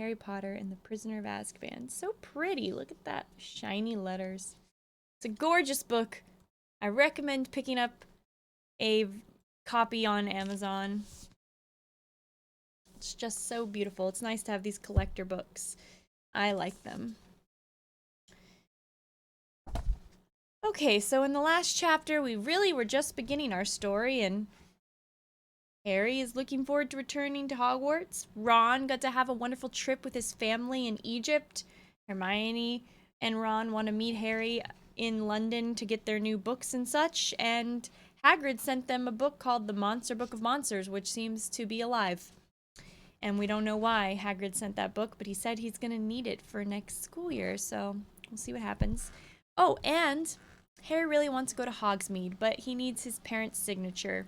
Harry Potter and the Prisoner of Azkaban. So pretty. Look at that shiny letters. It's a gorgeous book. I recommend picking up a copy on Amazon. It's just so beautiful. It's nice to have these collector books. I like them. Okay, so in the last chapter, we really were just beginning our story, and Harry is looking forward to returning to Hogwarts. Ron got to have a wonderful trip with his family in Egypt. Hermione and Ron want to meet Harry in London to get their new books and such, and Hagrid sent them a book called The Monster Book of Monsters, which seems to be alive. And we don't know why Hagrid sent that book, but he said he's going to need it for next school year, so we'll see what happens. Oh, and Harry really wants to go to Hogsmeade, but he needs his parents' signature.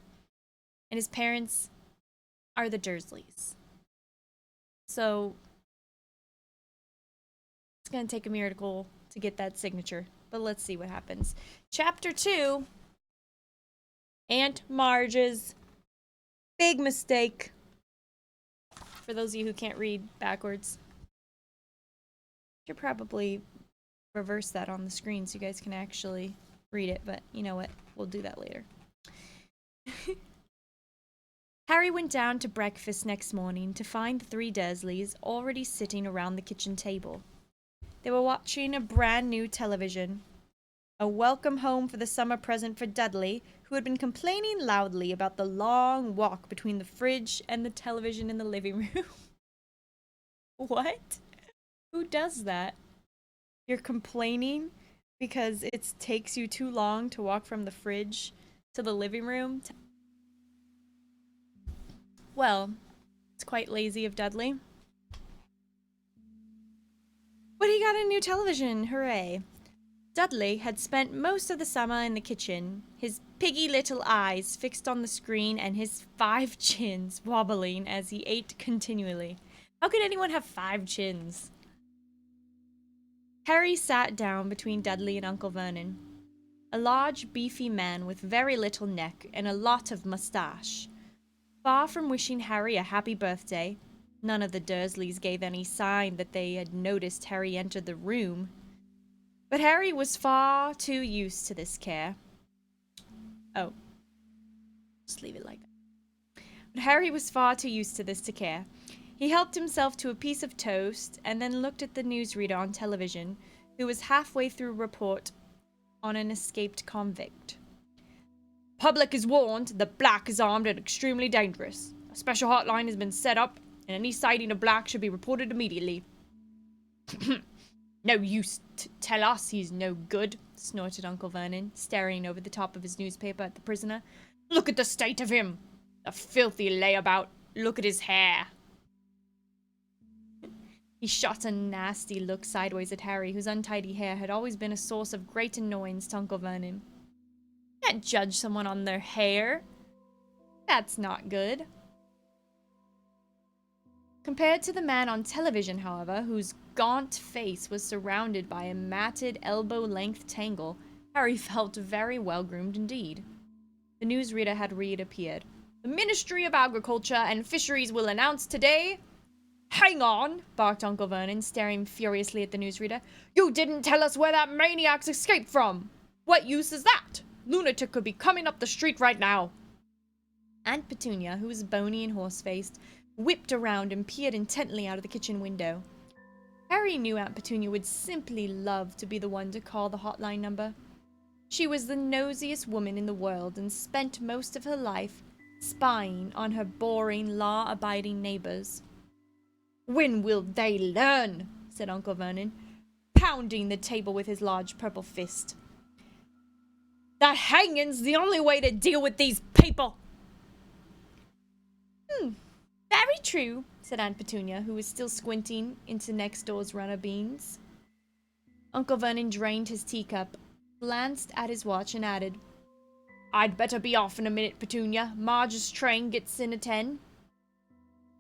And his parents are the Dursleys. So it's going to take a miracle to get that signature. But let's see what happens. Chapter 2. Aunt Marge's big mistake. For those of you who can't read backwards. Should probably reverse that on the screen so you guys can actually read it. But you know what? We'll do that later. Harry went down to breakfast next morning to find the three Dursleys already sitting around the kitchen table. They were watching a brand new television. A welcome home for the summer present for Dudley, who had been complaining loudly about the long walk between the fridge and the television in the living room. What? Who does that? You're complaining because it takes you too long to walk from the fridge to the living room? Well, it's quite lazy of Dudley. But he got a new television, hooray. Dudley had spent most of the summer in the kitchen, his piggy little eyes fixed on the screen and his 5 chins wobbling as he ate continually. How could anyone have 5 chins? Harry sat down between Dudley and Uncle Vernon. A large, beefy man with very little neck and a lot of moustache. Far from wishing Harry a happy birthday, none of the Dursleys gave any sign that they had noticed Harry enter the room. But Harry was far too used to this care. Oh. Just leave it like that. But Harry was far too used to this to care. He helped himself to a piece of toast and then looked at the newsreader on television, who was halfway through a report on an escaped convict. Public is warned that Black is armed and extremely dangerous. A special hotline has been set up, and any sighting of Black should be reported immediately. No use to tell us he's no good, snorted Uncle Vernon, staring over the top of his newspaper at the prisoner. Look at the state of him! A filthy layabout. Look at his hair. He shot a nasty look sideways at Harry, whose untidy hair had always been a source of great annoyance to Uncle Vernon. You can't judge someone on their hair. That's not good. Compared to the man on television, however, whose gaunt face was surrounded by a matted elbow-length tangle, Harry felt very well-groomed indeed. The newsreader had reappeared. The Ministry of Agriculture and Fisheries will announce today... Hang on, barked Uncle Vernon, staring furiously at the newsreader. You didn't tell us where that maniac's escaped from. What use is that? Lunatic could be coming up the street right now. Aunt Petunia, who was bony and horse-faced, whipped around and peered intently out of the kitchen window. Harry knew Aunt Petunia would simply love to be the one to call the hotline number. She was the nosiest woman in the world and spent most of her life spying on her boring, law-abiding neighbors. When will they learn? Said Uncle Vernon, pounding the table with his large purple fist. That hanging's the only way to deal with these people. Very true, said Aunt Petunia, who was still squinting into next door's runner beans. Uncle Vernon drained his teacup, glanced at his watch, and added, I'd better be off in a minute, Petunia. Marge's train gets in at 10.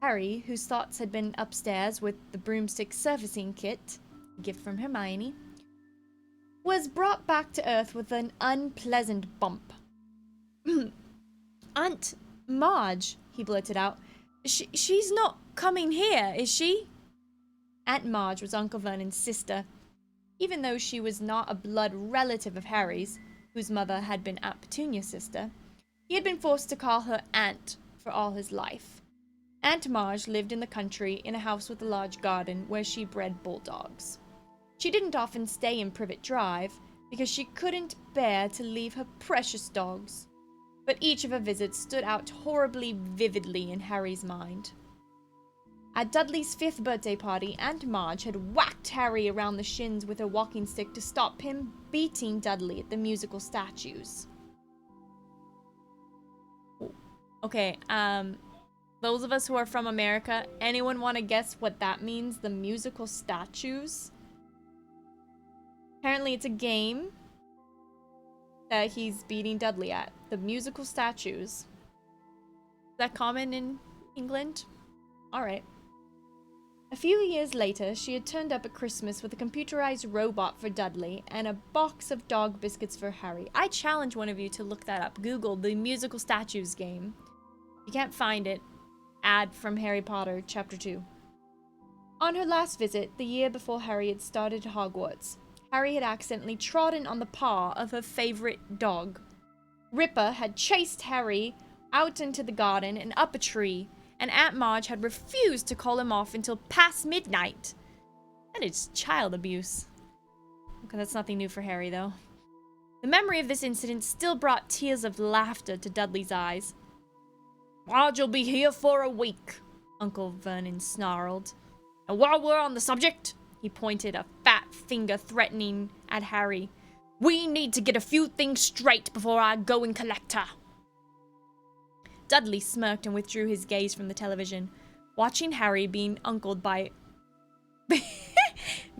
Harry, whose thoughts had been upstairs with the broomstick surfacing kit, a gift from Hermione, was brought back to earth with an unpleasant bump. Aunt Marge, he blurted out. She's not coming here, is she? Aunt Marge was Uncle Vernon's sister, even though she was not a blood relative of Harry's, whose mother had been Aunt Petunia's sister. He had been forced to call her Aunt for all his life. Aunt Marge lived in the country in a house with a large garden where she bred bulldogs. She didn't often stay in Privet Drive because she couldn't bear to leave her precious dogs, but each of her visits stood out horribly vividly in Harry's mind. At Dudley's 5th birthday party, Aunt Marge had whacked Harry around the shins with her walking stick to stop him beating Dudley at the musical statues. Okay, those of us who are from America, anyone want to guess what that means? The musical statues? Apparently it's a game that he's beating Dudley at. The musical statues. Is that common in England? Alright. A few years later, she had turned up at Christmas with a computerized robot for Dudley and a box of dog biscuits for Harry. I challenge one of you to look that up. Google the musical statues game. If you can't find it, ad from Harry Potter, Chapter 2. On her last visit, the year before Harry had started Hogwarts, Harry had accidentally trodden on the paw of her favorite dog. Ripper had chased Harry out into the garden and up a tree, and Aunt Marge had refused to call him off until past midnight. That is child abuse. Okay, that's nothing new for Harry, though. The memory of this incident still brought tears of laughter to Dudley's eyes. "Marge will be here for a week," Uncle Vernon snarled. "And while we're on the subject," he pointed a fat finger threatening at Harry, "we need to get a few things straight before I go and collect her." Dudley smirked and withdrew his gaze from the television, watching Harry being uncled by...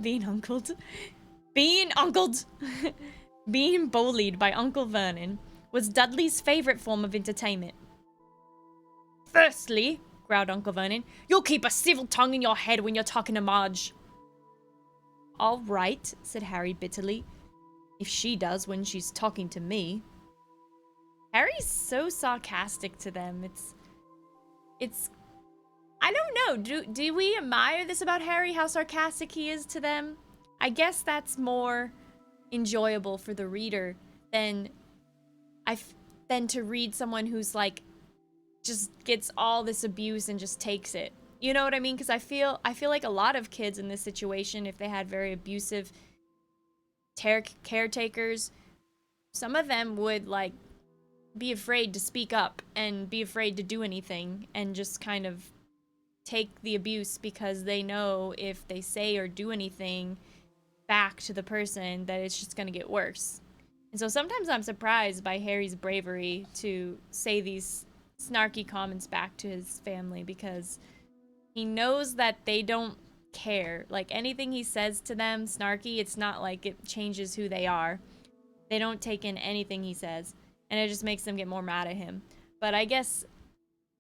being uncled? Being bullied by Uncle Vernon was Dudley's favorite form of entertainment. "Firstly," growled Uncle Vernon, "you'll keep a civil tongue in your head when you're talking to Marge." "All right," said Harry bitterly, "if she does when she's talking to me." Harry's so sarcastic to them. It's I don't know. Do we admire this about Harry, how sarcastic he is to them? I guess that's more enjoyable for the reader than to read someone who's like just gets all this abuse and just takes it. You know what I mean? Because I feel like a lot of kids in this situation, if they had very abusive caretakers, some of them would like be afraid to speak up and be afraid to do anything and just kind of take the abuse because they know if they say or do anything back to the person that it's just going to get worse. And so sometimes I'm surprised by Harry's bravery to say these snarky comments back to his family because he knows that they don't care. Like anything he says to them snarky, it's not like it changes who they are. They don't take in anything he says, and it just makes them get more mad at him. But I guess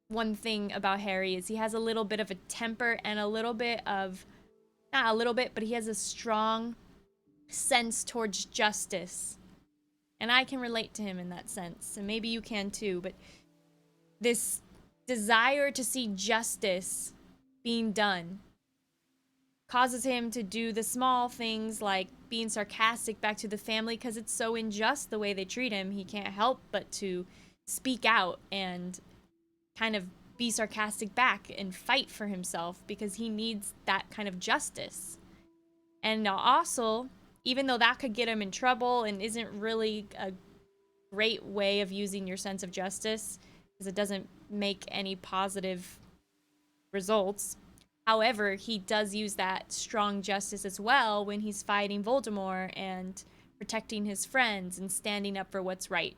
one thing about Harry is he has a little bit of a temper and a little bit of, not a little bit, but he has a strong sense towards justice. And I can relate to him in that sense, and maybe you can too, but this desire to see justice being done causes him to do the small things like being sarcastic back to the family because it's so unjust the way they treat him. He can't help but to speak out and kind of be sarcastic back and fight for himself because he needs that kind of justice. And also, even though that could get him in trouble and isn't really a great way of using your sense of justice because it doesn't make any positive results. However, he does use that strong justice as well when he's fighting Voldemort and protecting his friends and standing up for what's right.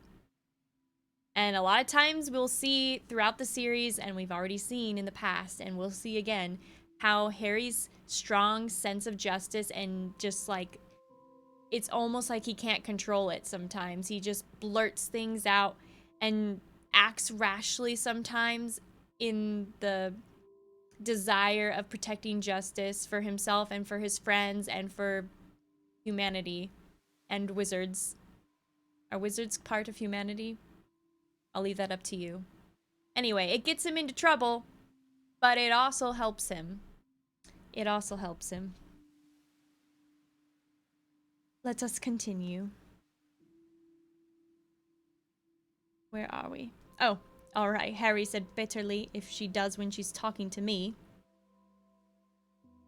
And a lot of times we'll see throughout the series, and we've already seen in the past, and we'll see again, how Harry's strong sense of justice and just like, it's almost like he can't control it sometimes. He just blurts things out and acts rashly sometimes in the desire of protecting justice for himself and for his friends and for humanity and wizards. Are wizards part of humanity? I'll leave that up to you. Anyway, it gets him into trouble, but it also helps him. it also helps him. Let us continue. Where are we? Oh, alright. Harry said bitterly, if she does when she's talking to me.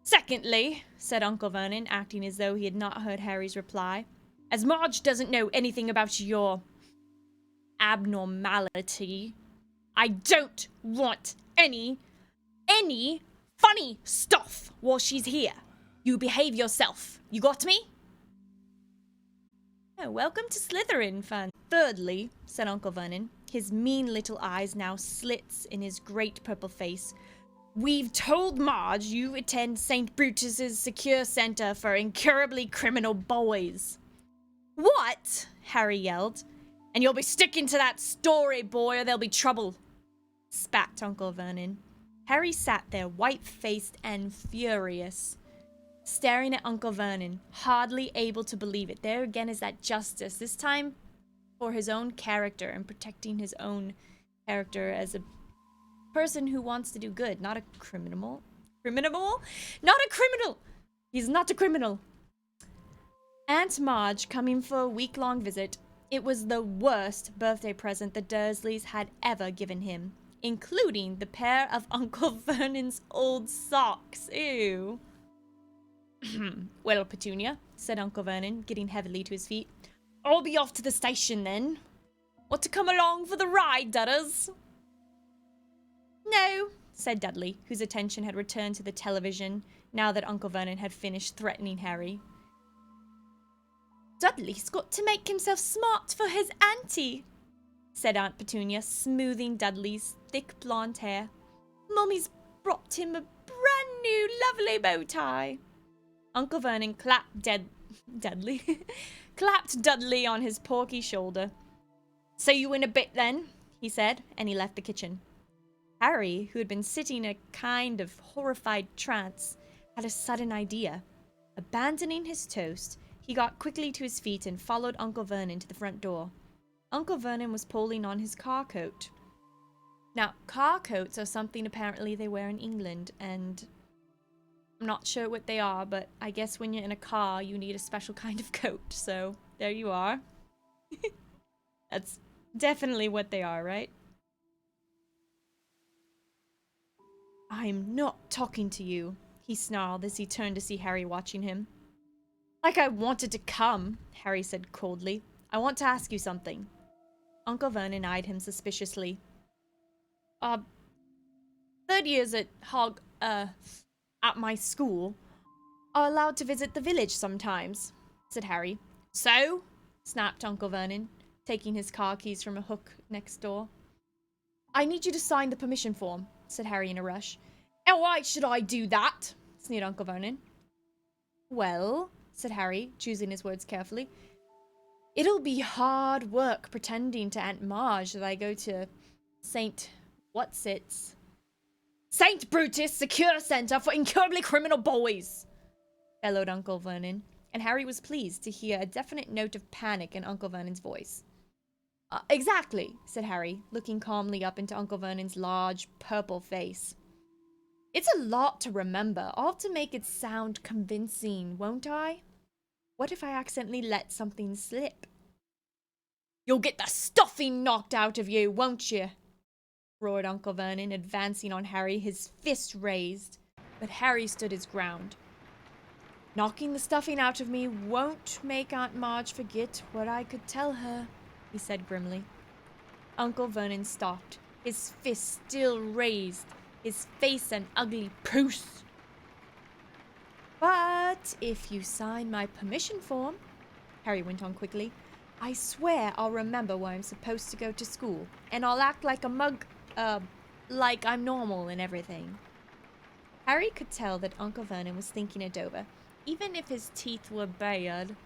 Secondly, said Uncle Vernon, acting as though he had not heard Harry's reply, as Marge doesn't know anything about your abnormality, I don't want any funny stuff while she's here. You behave yourself. You got me? Oh, welcome to Slytherin, fan. Thirdly, said Uncle Vernon, his mean little eyes now slits in his great purple face, we've told Marge you attend St. Brutus's secure center for incurably criminal boys. What? Harry yelled. And you'll be sticking to that story, boy, or there'll be trouble, spat Uncle Vernon. Harry sat there, white-faced and furious, staring at Uncle Vernon, hardly able to believe it. There again is that justice, this time for his own character and protecting his own character as a person who wants to do good, not a criminal. Criminal? Not a criminal! He's not a criminal. Aunt Marge coming for a week-long visit. It was the worst birthday present the Dursleys had ever given him, including the pair of Uncle Vernon's old socks. Ew. Well, Petunia, said Uncle Vernon, getting heavily to his feet, I'll be off to the station then. Want to come along for the ride, Dudders? No, said Dudley, whose attention had returned to the television now that Uncle Vernon had finished threatening Harry. Dudley's got to make himself smart for his auntie, said Aunt Petunia, smoothing Dudley's thick blonde hair. Mummy's brought him a brand new lovely bow tie. Uncle Vernon clapped Dudley on his porky shoulder. See you in a bit then, he said, and he left the kitchen. Harry, who had been sitting in a kind of horrified trance, had a sudden idea. Abandoning his toast, he got quickly to his feet and followed Uncle Vernon to the front door. Uncle Vernon was pulling on his car coat. Now, car coats are something apparently they wear in England, and I'm not sure what they are, but I guess when you're in a car, you need a special kind of coat, so there you are. That's definitely what they are, right? I'm not talking to you, he snarled as he turned to see Harry watching him. Like I wanted to come, Harry said coldly. I want to ask you something. Uncle Vernon eyed him suspiciously. Third years at at my school are allowed to visit the village sometimes, said Harry. So? Snapped Uncle Vernon, taking his car keys from a hook next door. I need you to sign the permission form, said Harry in a rush. And why should I do that? Sneered Uncle Vernon. Well, said Harry, choosing his words carefully, it'll be hard work pretending to Aunt Marge that I go to St. Whatsits. St. Brutus Secure Center for Incurably Criminal Boys, bellowed Uncle Vernon, and Harry was pleased to hear a definite note of panic in Uncle Vernon's voice. Exactly, said Harry, looking calmly up into Uncle Vernon's large, purple face. It's a lot to remember. I'll have to make it sound convincing, won't I? What if I accidentally let something slip? You'll get the stuffing knocked out of you, won't you? Roared Uncle Vernon, advancing on Harry, his fist raised. But Harry stood his ground. Knocking the stuffing out of me won't make Aunt Marge forget what I could tell her, he said grimly. Uncle Vernon stopped, his fist still raised, his face an ugly puce. But if you sign my permission form, Harry went on quickly, I swear I'll remember where I'm supposed to go to school, and I'll act like a mug, like I'm normal and everything. Harry could tell that Uncle Vernon was thinking it over, even if his teeth were bared,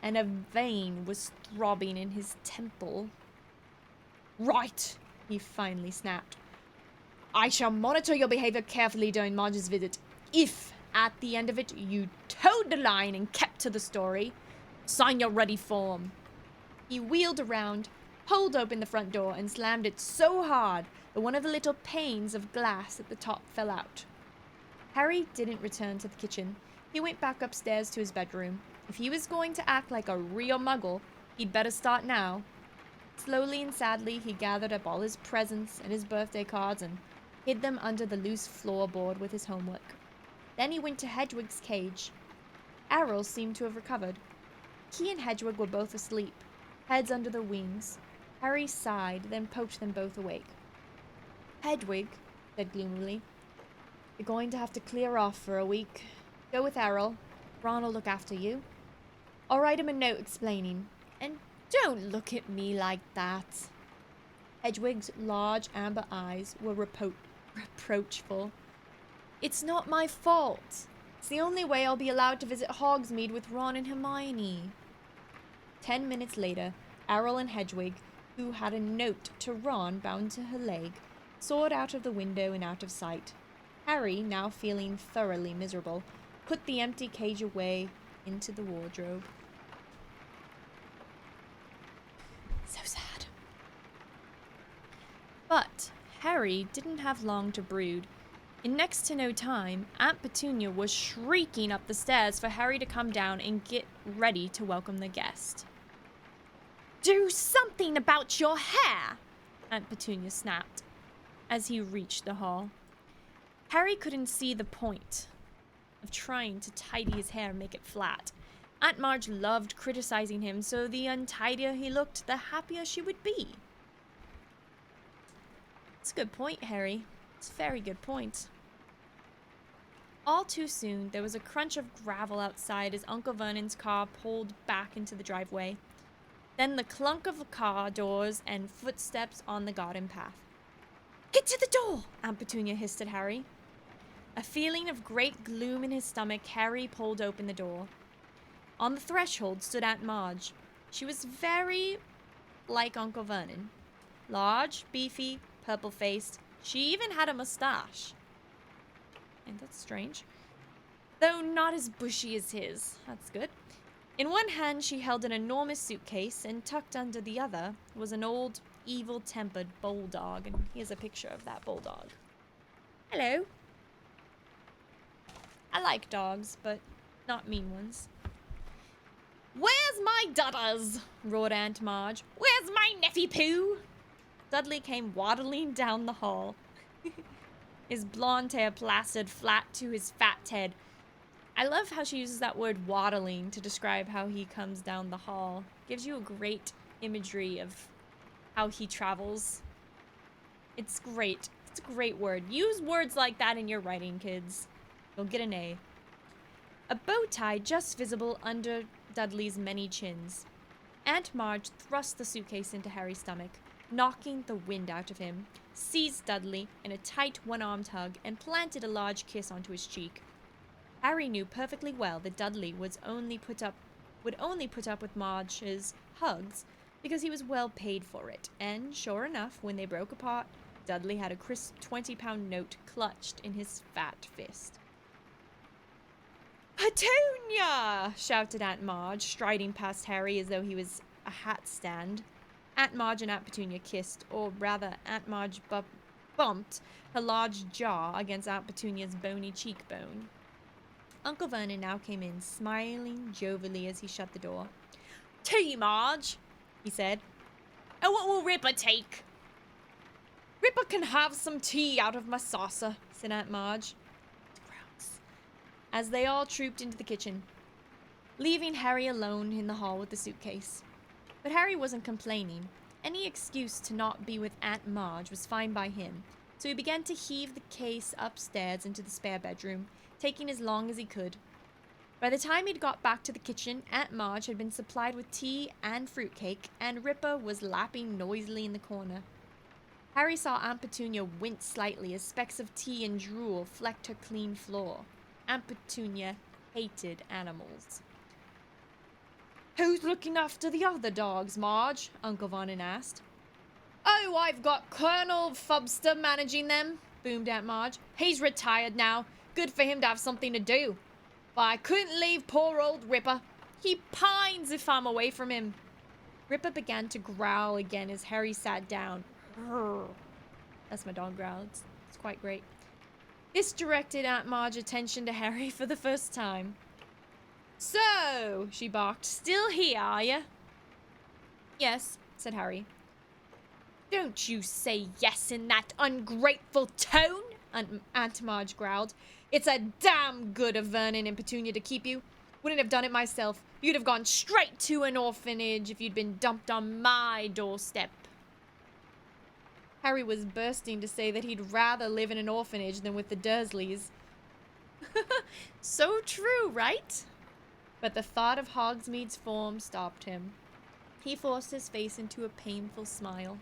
and a vein was throbbing in his temple. Right, he finally snapped. I shall monitor your behavior carefully during Marge's visit. If, at the end of it, you toed the line and kept to the story, sign your ready form. He wheeled around, pulled open the front door, and slammed it so hard that one of the little panes of glass at the top fell out. Harry didn't return to the kitchen. He went back upstairs to his bedroom. If he was going to act like a real muggle, he'd better start now. Slowly and sadly, he gathered up all his presents and his birthday cards and hid them under the loose floorboard with his homework. Then he went to Hedwig's cage. Errol seemed to have recovered. He and Hedwig were both asleep, heads under their wings. Harry sighed, then poked them both awake. Hedwig said gloomily, "You're going to have to clear off for a week. Go with Errol. Ron will look after you. I'll write him a note explaining. And don't look at me like that." Hedwig's large amber eyes were reproachful. "It's not my fault. It's the only way I'll be allowed to visit Hogsmeade with Ron and Hermione." 10 minutes later, Errol and Hedwig, who had a note to Ron bound to her leg, soared out of the window and out of sight. Harry, now feeling thoroughly miserable, put the empty cage away into the wardrobe. So sad. But Harry didn't have long to brood. In next to no time, Aunt Petunia was shrieking up the stairs for Harry to come down and get ready to welcome the guest. "Do something about your hair!" Aunt Petunia snapped as he reached the hall. Harry couldn't see the point of trying to tidy his hair and make it flat. Aunt Marge loved criticizing him, so the untidier he looked, the happier she would be. It's a good point, Harry. It's a very good point. All too soon, there was a crunch of gravel outside as Uncle Vernon's car pulled back into the driveway. Then the clunk of the car doors and footsteps on the garden path. "Get to the door!" Aunt Petunia hissed at Harry. A feeling of great gloom in his stomach, Harry pulled open the door. On the threshold stood Aunt Marge. She was very like Uncle Vernon. Large, beefy, purple-faced. She even had a mustache. And that's strange. Though not as bushy as his. That's good. In one hand, she held an enormous suitcase, and tucked under the other was an old, evil-tempered bulldog. And here's a picture of that bulldog. Hello. I like dogs, but not mean ones. "Where's my dudders?" roared Aunt Marge. "Where's my Neffy Pooh?" Dudley came waddling down the hall. His blonde hair plastered flat to his fat head. I love how she uses that word waddling to describe how he comes down the hall. Gives you a great imagery of how he travels. It's great. It's a great word. Use words like that in your writing, kids. You'll get an A. A bow tie just visible under Dudley's many chins. Aunt Marge thrust the suitcase into Harry's stomach, knocking the wind out of him, seized Dudley in a tight one-armed hug, and planted a large kiss onto his cheek. Harry knew perfectly well that Dudley would only put up with Marge's hugs because he was well paid for it, and sure enough, when they broke apart, Dudley had a crisp 20-pound note clutched in his fat fist. "Petunia!" shouted Aunt Marge, striding past Harry as though he was a hat stand. Aunt Marge and Aunt Petunia kissed, or rather, Aunt Marge bumped her large jaw against Aunt Petunia's bony cheekbone. Uncle Vernon now came in, smiling jovially as he shut the door. "Tea, Marge," he said. "And what will Ripper take?" "Ripper can have some tea out of my saucer," said Aunt Marge. Gross. As they all trooped into the kitchen, leaving Harry alone in the hall with the suitcase. But Harry wasn't complaining. Any excuse to not be with Aunt Marge was fine by him, so he began to heave the case upstairs into the spare bedroom, taking as long as he could. By the time he'd got back to the kitchen, Aunt Marge had been supplied with tea and fruitcake, and Ripper was lapping noisily in the corner. Harry saw Aunt Petunia wince slightly as specks of tea and drool flecked her clean floor. Aunt Petunia hated animals. "Who's looking after the other dogs, Marge?" Uncle Vernon asked. "Oh, I've got Colonel Fubster managing them," boomed Aunt Marge. "He's retired now. Good for him to have something to do. But I couldn't leave poor old Ripper. He pines if I'm away from him." Ripper began to growl again as Harry sat down. That's my dog growl. It's quite great. This directed Aunt Marge's attention to Harry for the first time. So, she barked, still here, are you? Yes, said Harry. Don't you say yes in that ungrateful tone, Aunt Marge growled. It's a damn good of Vernon and Petunia to keep you. Wouldn't have done it myself. You'd have gone straight to an orphanage if you'd been dumped on my doorstep. Harry was bursting to say that he'd rather live in an orphanage than with the Dursleys. So true, right? But the thought of Hogsmeade's form stopped him. He forced his face into a painful smile.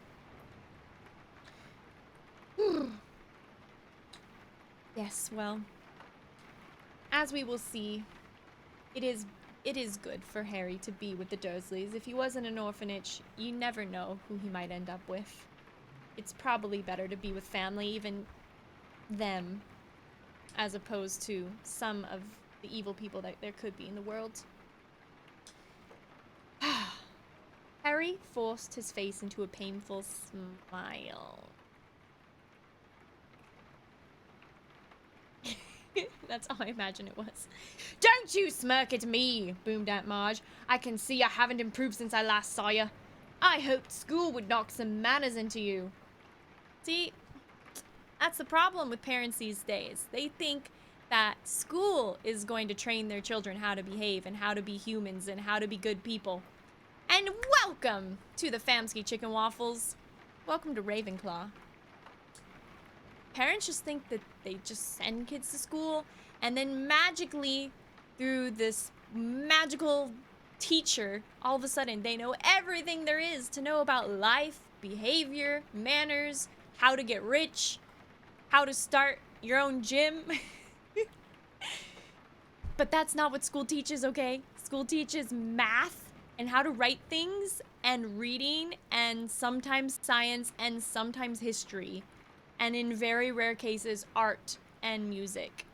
Yes, well, as we will see, it is good for Harry to be with the Dursleys. If he was in an orphanage, you never know who he might end up with. It's probably better to be with family, even them, as opposed to some of the evil people that there could be in the world. Harry forced his face into a painful smile. That's how I imagine it was. Don't you smirk at me, boomed Aunt Marge. I can see you haven't improved since I last saw you. I hoped school would knock some manners into you. See, that's the problem with parents these days. They think that school is going to train their children how to behave and how to be humans and how to be good people. And welcome to the Famsky Chicken Waffles. Welcome to Ravenclaw. Parents just think that they just send kids to school and then magically, through this magical teacher, all of a sudden they know everything there is to know about life, behavior, manners, how to get rich, how to start your own gym. But that's not what school teaches, okay? School teaches math and how to write things and reading and sometimes science and sometimes history. And in very rare cases, art and music.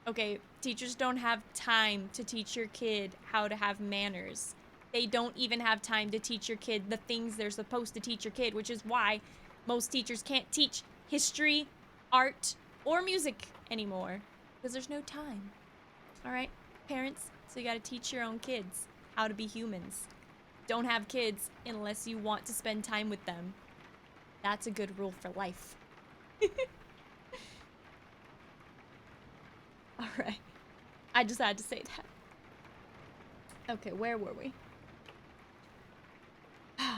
Okay, teachers don't have time to teach your kid how to have manners. They don't even have time to teach your kid the things they're supposed to teach your kid, which is why most teachers can't teach history, art, or music anymore. Because there's no time. Alright, parents, so you gotta teach your own kids how to be humans. Don't have kids unless you want to spend time with them. That's a good rule for life. Alright. I just had to say that. Okay, where were we?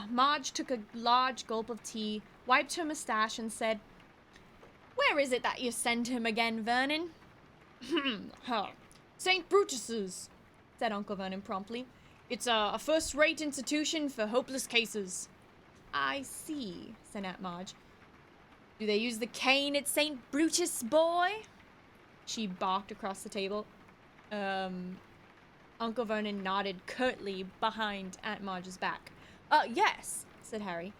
Marge took a large gulp of tea, wiped her mustache, and said, Where is it that you sent him again, Vernon? St. Brutus's, said Uncle Vernon promptly. It's a first-rate institution for hopeless cases. I see, said Aunt Marge. Do they use the cane at St. Brutus, boy? She barked across the table. Uncle Vernon nodded curtly behind Aunt Marge's back. Yes, said Harry.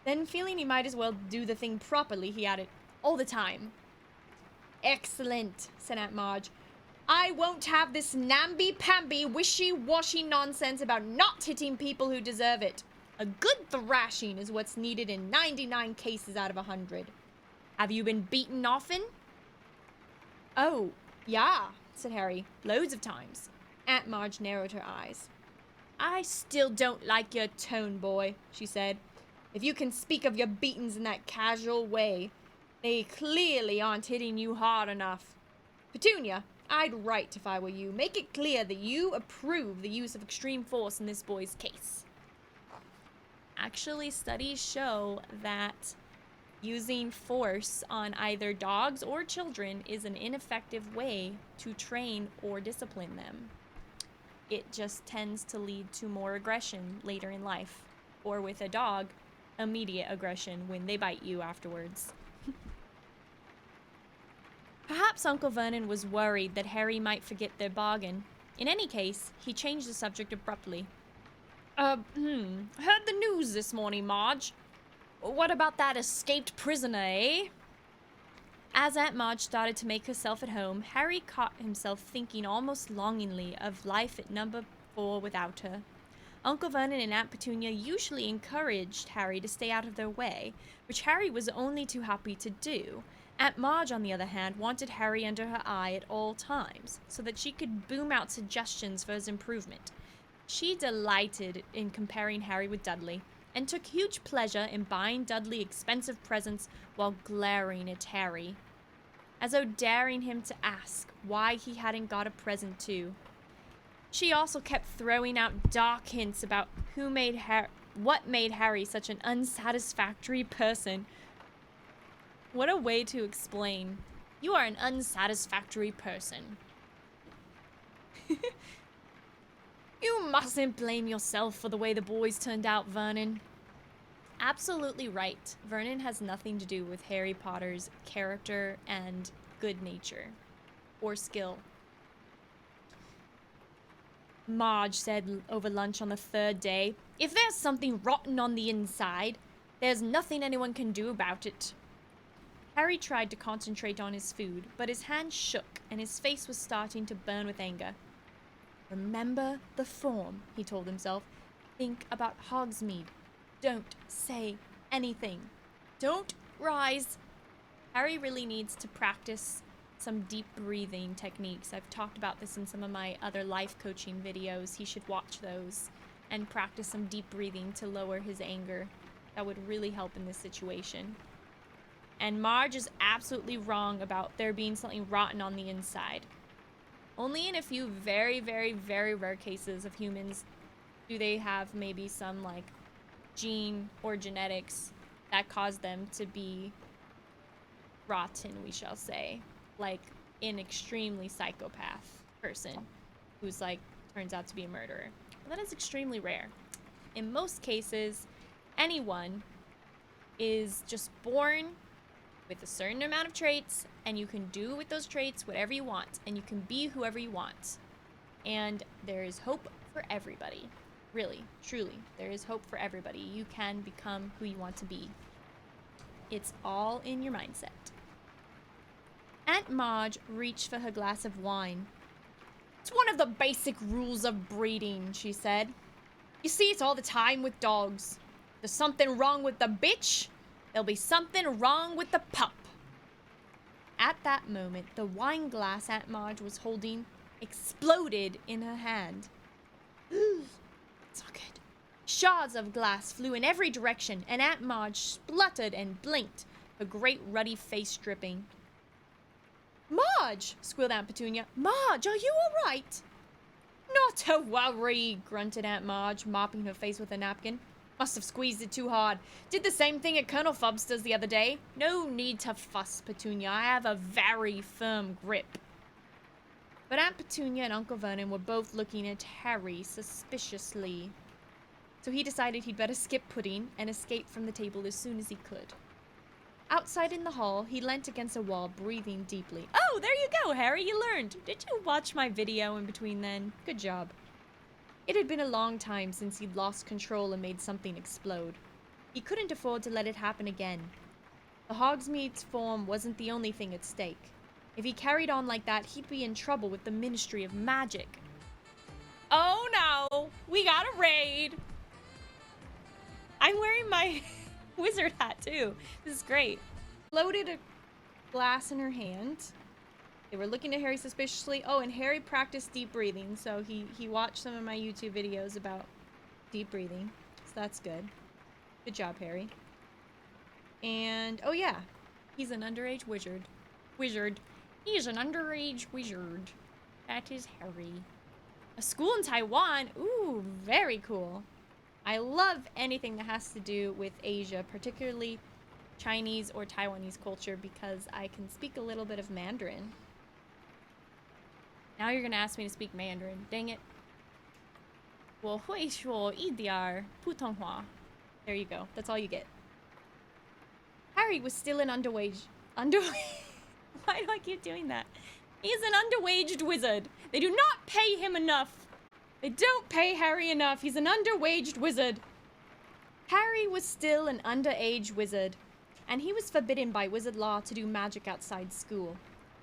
Then, feeling he might as well do the thing properly, he added, all the time. Excellent, said Aunt Marge. I won't have this namby-pamby, wishy-washy nonsense about not hitting people who deserve it. A good thrashing is what's needed in 99 cases out of 100. Have you been beaten often? Oh, yeah, said Harry. Loads of times. Aunt Marge narrowed her eyes. I still don't like your tone, boy, she said. If you can speak of your beatings in that casual way, they clearly aren't hitting you hard enough. Petunia, I'd write if I were you. Make it clear that you approve the use of extreme force in this boy's case. Actually, studies show that using force on either dogs or children is an ineffective way to train or discipline them. It just tends to lead to more aggression later in life. Or with a dog, immediate aggression when they bite you afterwards. Perhaps Uncle Vernon was worried that Harry might forget their bargain. In any case, he changed the subject abruptly. Heard the news this morning, Marge. What about that escaped prisoner, eh? As Aunt Marge started to make herself at home, Harry caught himself thinking almost longingly of life at number 4 without her. Uncle Vernon and Aunt Petunia usually encouraged Harry to stay out of their way, which Harry was only too happy to do, Aunt Marge, on the other hand, wanted Harry under her eye at all times, so that she could boom out suggestions for his improvement. She delighted in comparing Harry with Dudley, and took huge pleasure in buying Dudley expensive presents while glaring at Harry, as though daring him to ask why he hadn't got a present too. She also kept throwing out dark hints about what made Harry such an unsatisfactory person. What a way to explain. You are an unsatisfactory person. You mustn't blame yourself for the way the boys turned out, Vernon. Absolutely right. Vernon has nothing to do with Harry Potter's character and good nature or skill. Marge said over lunch on the third day, "If there's something rotten on the inside, there's nothing anyone can do about it." Harry tried to concentrate on his food, but his hand shook and his face was starting to burn with anger. "Remember the form," he told himself. "Think about Hogsmeade. Don't say anything. Don't rise." Harry really needs to practice some deep breathing techniques. I've talked about this in some of my other life coaching videos. He should watch those and practice some deep breathing to lower his anger. That would really help in this situation. And Marge is absolutely wrong about there being something rotten on the inside. Only in a few very, very, very rare cases of humans do they have maybe some, like, gene or genetics that cause them to be rotten, we shall say. Like, an extremely psychopath person who's, like, turns out to be a murderer. But that is extremely rare. In most cases, anyone is just born with a certain amount of traits, and you can do with those traits whatever you want, and you can be whoever you want. And there is hope for everybody. Really, truly, there is hope for everybody. You can become who you want to be. It's all in your mindset. Aunt Marge reached for her glass of wine. "It's one of the basic rules of breeding," she said. "You see it all the time with dogs. There's something wrong with the bitch, there'll be something wrong with the pup." At that moment, the wine glass Aunt Marge was holding exploded in her hand. It's not good. Shards of glass flew in every direction, and Aunt Marge spluttered and blinked, her great ruddy face dripping. "Marge!" squealed Aunt Petunia. "Marge, are you all right?" "Not a worry," grunted Aunt Marge, mopping her face with a napkin. "Must have squeezed it too hard. Did the same thing at Colonel Fubster's the other day. No need to fuss, Petunia. I have a very firm grip." But Aunt Petunia and Uncle Vernon were both looking at Harry suspiciously. So he decided he'd better skip pudding and escape from the table as soon as he could. Outside in the hall, he leant against a wall, breathing deeply. "Oh, there you go, Harry. You learned. Did you watch my video in between then? Good job." It had been a long time since he'd lost control and made something explode. He couldn't afford to let it happen again. The Hogsmeade's form wasn't the only thing at stake. If he carried on like that, he'd be in trouble with the Ministry of Magic. Oh no! We got a raid! I'm wearing my wizard hat too. This is great. Floated a glass in her hand. They were looking at Harry suspiciously. Oh, and Harry practiced deep breathing, so he watched some of my YouTube videos about deep breathing. So that's good. Good job, Harry. And, oh yeah, he's an underage wizard. He is an underage wizard. That is Harry. A school in Taiwan? Ooh, very cool. I love anything that has to do with Asia, particularly Chinese or Taiwanese culture, because I can speak a little bit of Mandarin. Now you're gonna ask me to speak Mandarin. Dang it. 我会说一点普通话. There you go. That's all you get. Harry was still an underwage. Why do I keep doing that? He's an underwaged wizard. They do not pay him enough. They don't pay Harry enough. He's an underwaged wizard. Harry was still an underage wizard, and he was forbidden by wizard law to do magic outside school.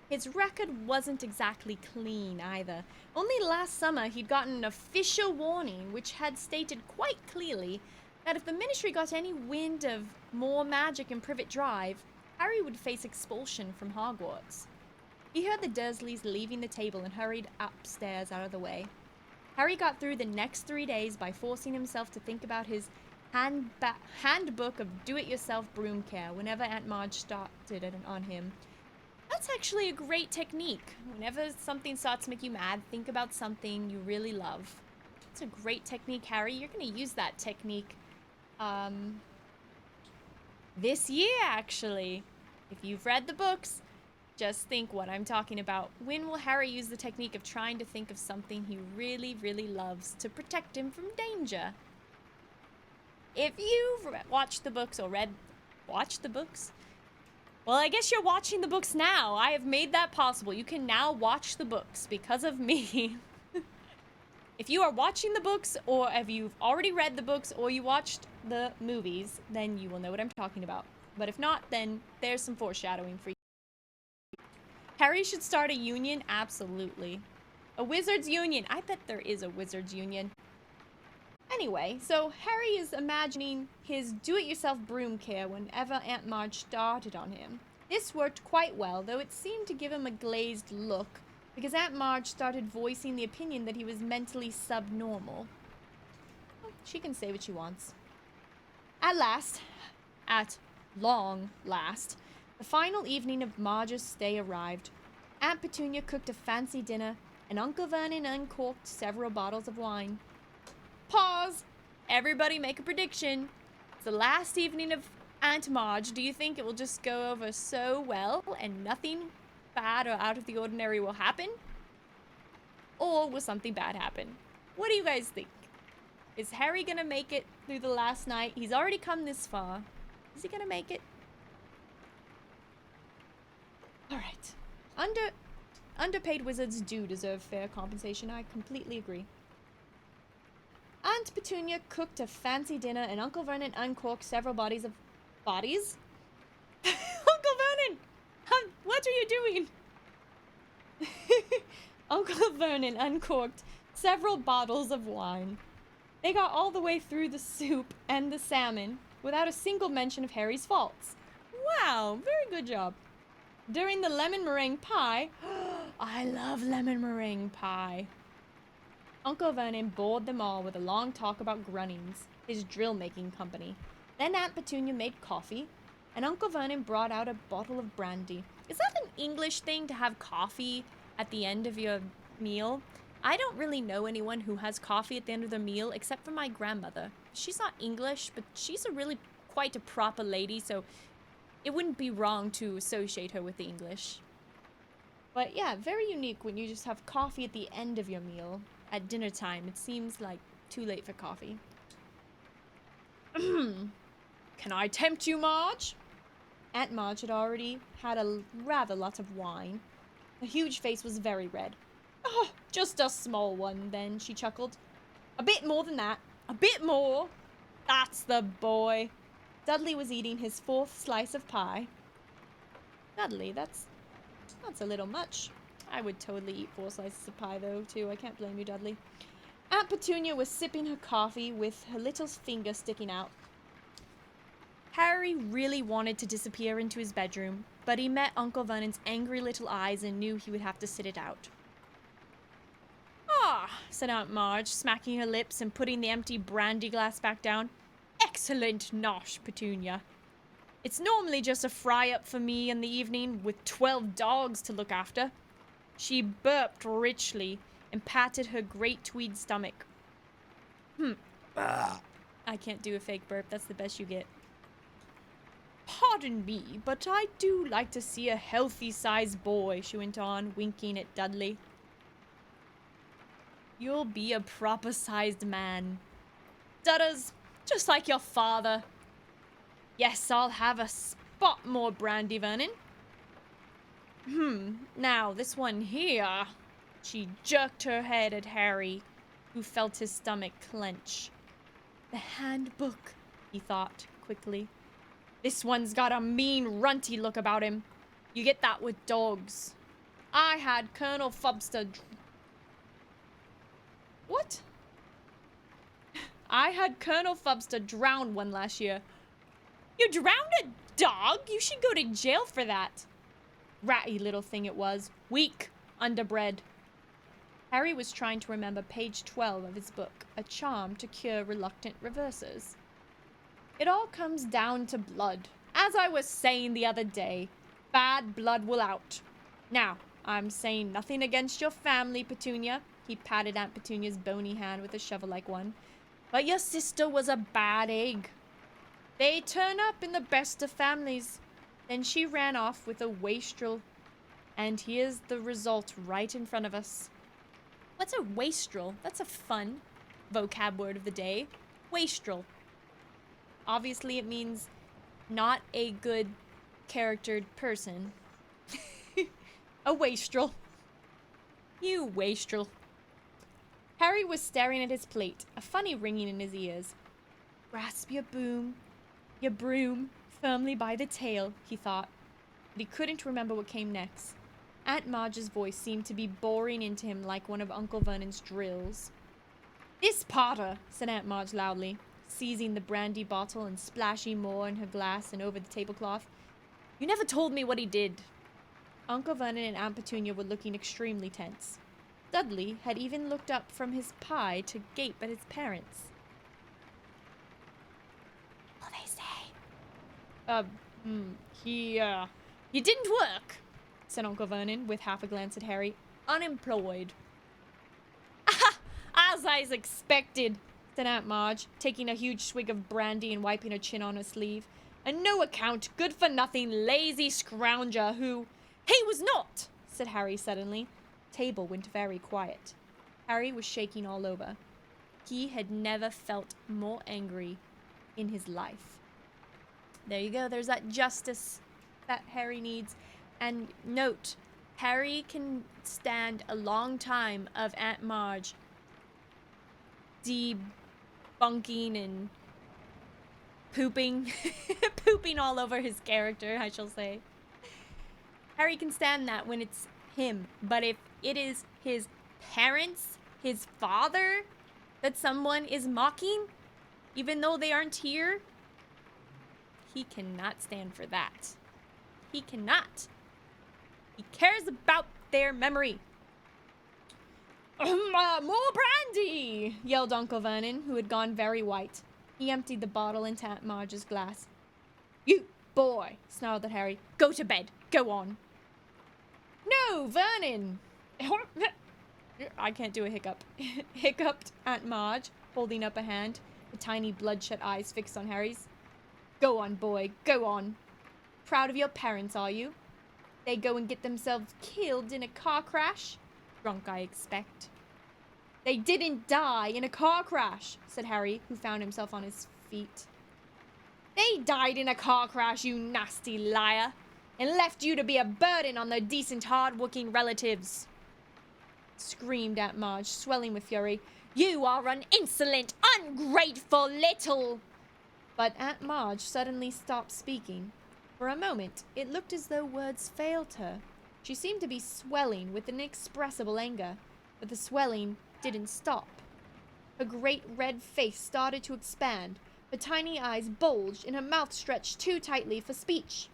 His record wasn't exactly clean either. Only last summer he'd gotten an official warning which had stated quite clearly that if the Ministry got any wind of more magic in Privet Drive, Harry would face expulsion from Hogwarts. He heard the Dursleys leaving the table and hurried upstairs out of the way. Harry got through the next 3 days by forcing himself to think about his handbook of do-it-yourself broom care whenever Aunt Marge started it on him. That's actually a great technique. Whenever something starts to make you mad, think about something you really love. It's a great technique, Harry. You're going to use that technique this year, actually. If you've read the books, just think what I'm talking about. When will Harry use the technique of trying to think of something he really, really loves to protect him from danger? If you've watched the books or watched the books? Well, I guess you're watching the books now. I have made that possible. You can now watch the books because of me. If you are watching the books, or if you've already read the books, or you watched the movies, then you will know what I'm talking about. But if not, then there's some foreshadowing for you. Harry should start a union? Absolutely. A wizard's union. I bet there is a wizard's union. Anyway, so Harry is imagining his do-it-yourself broom care whenever Aunt Marge started on him. This worked quite well, though it seemed to give him a glazed look, because Aunt Marge started voicing the opinion that he was mentally subnormal. Well, she can say what she wants. At long last, the final evening of Marge's stay arrived. Aunt Petunia cooked a fancy dinner, and Uncle Vernon uncorked several bottles of wine. Pause! Everybody make a prediction. It's the last evening of Aunt Marge. Do you think it will just go over so well and nothing bad or out of the ordinary will happen? Or will something bad happen? What do you guys think? Is Harry gonna make it through the last night? He's already come this far. Is he gonna make it? Alright. Underpaid wizards do deserve fair compensation. I completely agree. Aunt Petunia cooked a fancy dinner and Uncle Vernon uncorked several bodies? Uncle Vernon! What are you doing? Uncle Vernon uncorked several bottles of wine. They got all the way through the soup and the salmon without a single mention of Harry's faults. Wow, very good job. During the lemon meringue pie, I love lemon meringue pie. Uncle Vernon bored them all with a long talk about Grunnings, his drill-making company. Then Aunt Petunia made coffee, and Uncle Vernon brought out a bottle of brandy. Is that an English thing to have coffee at the end of your meal? I don't really know anyone who has coffee at the end of their meal, except for my grandmother. She's not English, but she's quite a proper lady, so it wouldn't be wrong to associate her with the English. But yeah, very unique when you just have coffee at the end of your meal. At dinner time, it seems like too late for coffee. Can I tempt you, Marge? Aunt Marge had already had a rather lot of wine. Her huge face was very red. Oh, just a small one, then, she chuckled. A bit more than that. A bit more. That's the boy. Dudley was eating his 4th slice of pie. Dudley, that's a little much. I would totally eat 4 slices of pie, though, too. I can't blame you, Dudley. Aunt Petunia was sipping her coffee with her little finger sticking out. Harry really wanted to disappear into his bedroom, but he met Uncle Vernon's angry little eyes and knew he would have to sit it out. Ah, said Aunt Marge, smacking her lips and putting the empty brandy glass back down. Excellent nosh, Petunia. It's normally just a fry-up for me in the evening with 12 dogs to look after. She burped richly and patted her great tweed stomach. I can't do a fake burp. That's the best you get. Pardon me, but I do like to see a healthy-sized boy, she went on, winking at Dudley. You'll be a proper-sized man. Dudders, just like your father. Yes, I'll have a spot more brandy, Vernon. Now, this one here. She jerked her head at Harry, who felt his stomach clench. The handbook, he thought quickly. This one's got a mean, runty look about him. You get that with dogs. I had Colonel Fubster... What? I had Colonel Fubster drown one last year. You drowned dog? You should go to jail for that. Ratty little thing it was. Weak, underbred. Harry was trying to remember page 12 of his book, A Charm to Cure Reluctant Reversers. It all comes down to blood. As I was saying the other day, bad blood will out. Now, I'm saying nothing against your family, Petunia. He patted Aunt Petunia's bony hand with a shovel-like one. But your sister was a bad egg. They turn up in the best of families. Then she ran off with a wastrel. And here's the result right in front of us. What's a wastrel? That's a fun vocab word of the day. Wastrel. Obviously, it means not a good charactered person. A wastrel. You wastrel. Harry was staring at his plate, a funny ringing in his ears. Grasp your broom firmly by the tail, he thought. But he couldn't remember what came next. Aunt Marge's voice seemed to be boring into him like one of Uncle Vernon's drills. This Potter, said Aunt Marge loudly, seizing the brandy bottle and splashing more in her glass and over the tablecloth. You never told me what he did. Uncle Vernon and Aunt Petunia were looking extremely tense. Dudley had even looked up from his pie to gape at his parents. Will they say? He didn't work, said Uncle Vernon with half a glance at Harry. Unemployed. Aha! As I expected, said Aunt Marge, taking a huge swig of brandy and wiping her chin on her sleeve. A no-account, good-for-nothing, lazy scrounger who... He was not, said Harry suddenly. Table went very quiet. Harry was shaking all over. He had never felt more angry in his life. There you go. There's that justice that Harry needs. And note, Harry can stand a long time of Aunt Marge debunking and pooping all over his character, I shall say. Harry can stand that when it's him, but if it is his parents, his father, that someone is mocking, even though they aren't here, he cannot stand for that. He cannot. He cares about their memory. More brandy! Yelled Uncle Vernon, who had gone very white. He emptied the bottle into Aunt Marge's glass. You boy, snarled at Harry. Go to bed. Go on. No, Vernon! I can't do a hiccup. Hiccuped Aunt Marge, holding up a hand, the tiny bloodshot eyes fixed on Harry's. Go on, boy, go on. Proud of your parents, are you? They go and get themselves killed in a car crash? Drunk, I expect. They didn't die in a car crash, said Harry, who found himself on his feet. They died in a car crash, you nasty liar, and left you to be a burden on their decent, hard-working relatives. Screamed Aunt Marge, swelling with fury. You are an insolent, ungrateful little... But Aunt Marge suddenly stopped speaking. For a moment, it looked as though words failed her. She seemed to be swelling with inexpressible anger, but the swelling didn't stop. Her great red face started to expand, her tiny eyes bulged, and her mouth stretched too tightly for speech.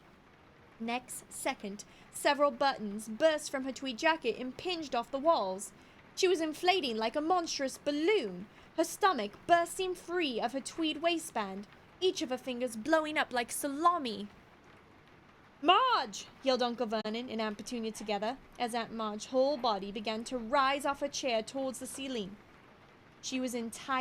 Next second, several buttons burst from her tweed jacket and impinged off the walls. She was inflating like a monstrous balloon, her stomach bursting free of her tweed waistband, each of her fingers blowing up like salami. Marge! Yelled Uncle Vernon and Aunt Petunia together, as Aunt Marge's whole body began to rise off her chair towards the ceiling. She was entirely